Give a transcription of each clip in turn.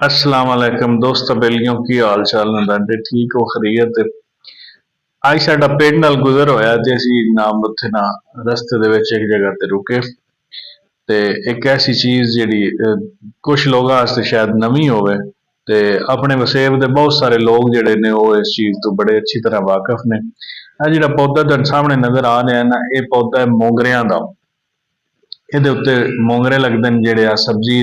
अस्सलाम वालेकुम दोस्त बेलियों की हाल चाल ने बंदे ठीक हो खरीयत आज साडा पिंड नाल गुजर होया ते असी नाम उत्थे ना रस्ते दे विच एक जगह ते रुके ते एक ऐसी चीज जेह्ड़ी कुछ लोगों वास्ते शायद नवीं होवे ते अपने वसेब दे बहुत सारे लोग जेह्ड़े ने वो इस चीज तो बड़े अच्छी तरह वाकफ ने आ जेह्ड़ा पौधा तुहानू सामने नजर आ रहा है ना ये पौधा है मोंगरेआं दा ਇਹਦੇ ਉੱਤੇ मोंगरे लगते हैं ਜਿਹੜੇ ਆ सब्जी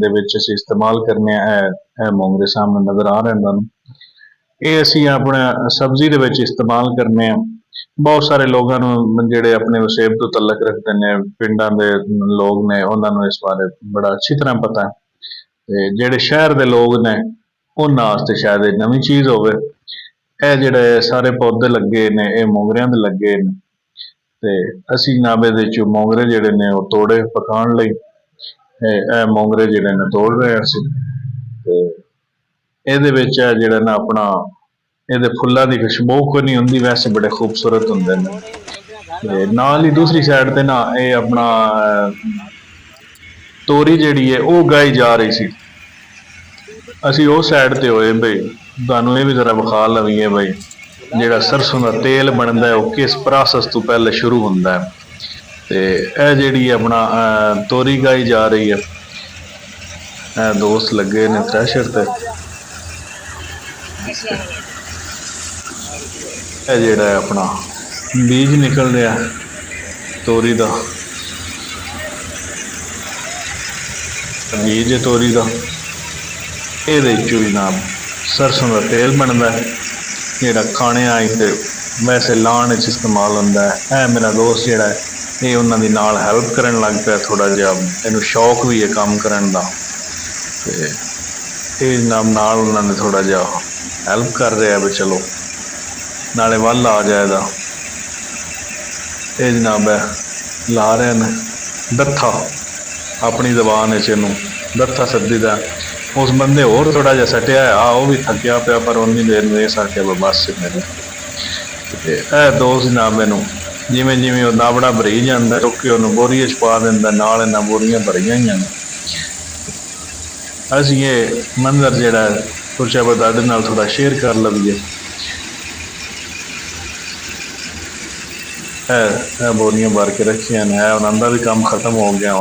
ਦੇ ਵਿੱਚ ਅਸੀਂ इस्तेमाल करने ਇਹ मोंगरे सामने नजर आ रहे हैं ਤੁਹਾਨੂੰ ਇਹ ਅਸੀਂ ਆਪਣਾ ਸਬਜ਼ੀ ਦੇ ਵਿੱਚ ਇਸਤੇਮਾਲ ਕਰਨੇ ਆ ਬਹੁਤ ਸਾਰੇ ਲੋਕਾਂ ਨੂੰ ਜਿਹੜੇ ਆਪਣੇ ਵਸੇਬ ਤੋਂ ਤਲਕ ਰੱਖਦੇ ਨੇ ਪਿੰਡਾਂ ਦੇ ਲੋਕ ਨੇ ਉਹਨਾਂ ਨੂੰ ਇਸ ਬਾਰੇ ਬੜਾ ਅੱਛੀ ਤਰ੍ਹਾਂ ਪਤਾ ਹੈ ਤੇ ਜਿਹੜੇ ਸ਼ਹਿਰ ਦੇ ਲੋਕ ਨੇ ਉਹਨਾਂ ਵਾਸਤੇ ਸ਼ਾਇਦ ਇਹ ਨਵੀਂ ਚੀਜ਼ ਹੋਵੇ ਇਹ ਜਿਹੜੇ ਸਾਰੇ ਪੌਦੇ ਲੱਗੇ ਨੇ ਇਹ मोंगरिਆਂ ਦੇ ਲੱਗੇ ਨੇ ਤੇ ਅਸੀਂ ਨਾਬੇ ਦੇ ਚੋਂ मोंगरे ਜਿਹੜੇ ਨੇ ਉਹ ਤੋੜੇ ਪਕਾਉਣ ਲਈ ਇਹ मोंगरे ਜਿਹੜੇ ਨੇ ਤੋੜ ਰਹੇ ਅਸੀਂ ਤੇ ਇਹਦੇ ਵਿੱਚ ਜਿਹੜਾ ਨਾ ਆਪਣਾ ਇਹਦੇ ਫੁੱਲਾਂ ਦੀ ਖੁਸ਼ਬੂ ਕੋਈ ਨਹੀਂ ਹੁੰਦੀ ਵੈਸੇ ਬੜੇ ਖੂਬਸੂਰਤ ਹੁੰਦੇ ਨੇ ਤੇ ਨਾਲ ਹੀ ਦੂਸਰੀ ਸਾਈਡ ਤੇ ਨਾ ਇਹ ਆਪਣਾ ਤੋਰੀ ਜਿਹੜੀ ਹੈ ਉਹ ਗਾਈ ਜਾ ਰਹੀ ਸੀ ਅਸੀਂ ਉਹ ਸਾਈਡ ਤੇ ਹੋਏ ਬਈ ਤੁਹਾਨੂੰ ਇਹ ਵੀ ਜ਼ਰਾ ਵਿਖਾ ਲਵੀਏ ਬਈ ਜਿਹੜਾ ਸਰਸੋਂ ਦਾ ਤੇਲ ਬਣਦਾ ਹੈ ਉਹ ਕਿਸ ਪ੍ਰੋਸੈਸ ਤੋਂ ਪਹਿਲੇ ਸ਼ੁਰੂ ਹੁੰਦਾ ਹੈ ਤੇ ਇਹ ਜਿਹੜੀ ਆਪਣਾ ਤੋਰੀ ਗਾਈ ਜਾ ਰਹੀ ਹੈ ਇਹ ਦੋਸਤ ਲੱਗੇ ਨੇ ਥ੍ਰੈਸ਼ਰ ਤੇ ਇਹ ਜਿਹੜਾ ਆਪਣਾ ਬੀਜ ਨਿਕਲ ਰਿਹਾ ਤੋਰੀ ਦਾ ਬੀਜ ਹੈ ਤੋਰੀ ਦਾ ਇਹਦੇ ਵਿੱਚੋਂ ਵੀ ਨਾ ਸਰਸੋਂ ਦਾ ਤੇਲ ਬਣਦਾ ਹੈ ਜਿਹੜਾ ਖਾਣੇ ਆਈ ਤੇ ਵੈਸੇ ਲਾਉਣ ਵਿੱਚ ਇਸਤੇਮਾਲ ਹੁੰਦਾ ਹੈ ਇਹ ਮੇਰਾ ਦੋਸਤ ਜਿਹੜਾ ਹੈ ਇਹ ਉਹਨਾਂ ਦੀ ਨਾਲ ਹੈਲਪ ਕਰਨ ਲੱਗ ਪਿਆ ਥੋੜਾ ਜਿਹਾ ਇਹਨੂੰ ਸ਼ੌਕ ਵੀ ਹੈ ਕੰਮ ਕਰਨ ਦਾ ਤੇ ਇਹ ਨਾਲ ਉਹਨਾਂ ਨੇ ਥੋੜਾ ਜਿਹਾ ਹੈਲਪ ਕਰ ਰਿਹਾ ਵੀ ਚਲੋ ਨਾਲੇ ਵੱਲ ਆ ਜਾਏਗਾ ਇਹ ਜਨਾਬ ਹੈ ਲਾ ਰਹੇ ਨੇ ਦੱਥਾ ਆਪਣੀ ਜ਼ਬਾਨ ਵਿੱਚ ਇਹਨੂੰ ਦੱਥਾ ਸੱਦੀਦਾ ਉਸ ਬੰਦੇ ਹੋਰ ਥੋੜਾ ਜਿਹਾ ਸਟਿਆ ਆ ਉਹ ਵੀ ਥੱਕਿਆ ਪਿਆ ਪਰ ਉਨੀ ਦੇਰ ਨੂੰ ਇਹ ਸਰ ਕੇ ਬਸ ਮੇਰੇ ਤੇ ਇਹ ਦੋ ਜਨਾਬ ਮੈਨੂੰ ਜਿਵੇਂ ਜਿਵੇਂ ਉਹ ਨਾਵੜਾ ਭਰੀ ਜਾਂਦਾ ਚੁੱਕ ਉਹਨੂੰ ਬੋਰੀਏ 'ਚ ਪਾ ਦਿੰਦਾ ਨਾਲ ਇਹਨਾਂ ਬੋਰੀਆਂ ਭਰੀਆਂ ਹੋਈਆਂ ਨੇ ਅਸੀਂ ਇਹ ਮੰਜ਼ਰ ਜਿਹੜਾ ਸੋਚਿਆ ਬਈ ਤੁਹਾਡੇ ਨਾਲ ਥੋੜਾ ਸ਼ੇਅਰ ਕਰ ਲਈਏ ਇਹ ਬੋਰੀਆਂ ਭਰ ਕੇ ਰੱਖੀਆਂ ਨੇ ਉਹਨਾਂ ਦਾ ਵੀ ਕੰਮ ਖਤਮ ਹੋ ਗਿਆ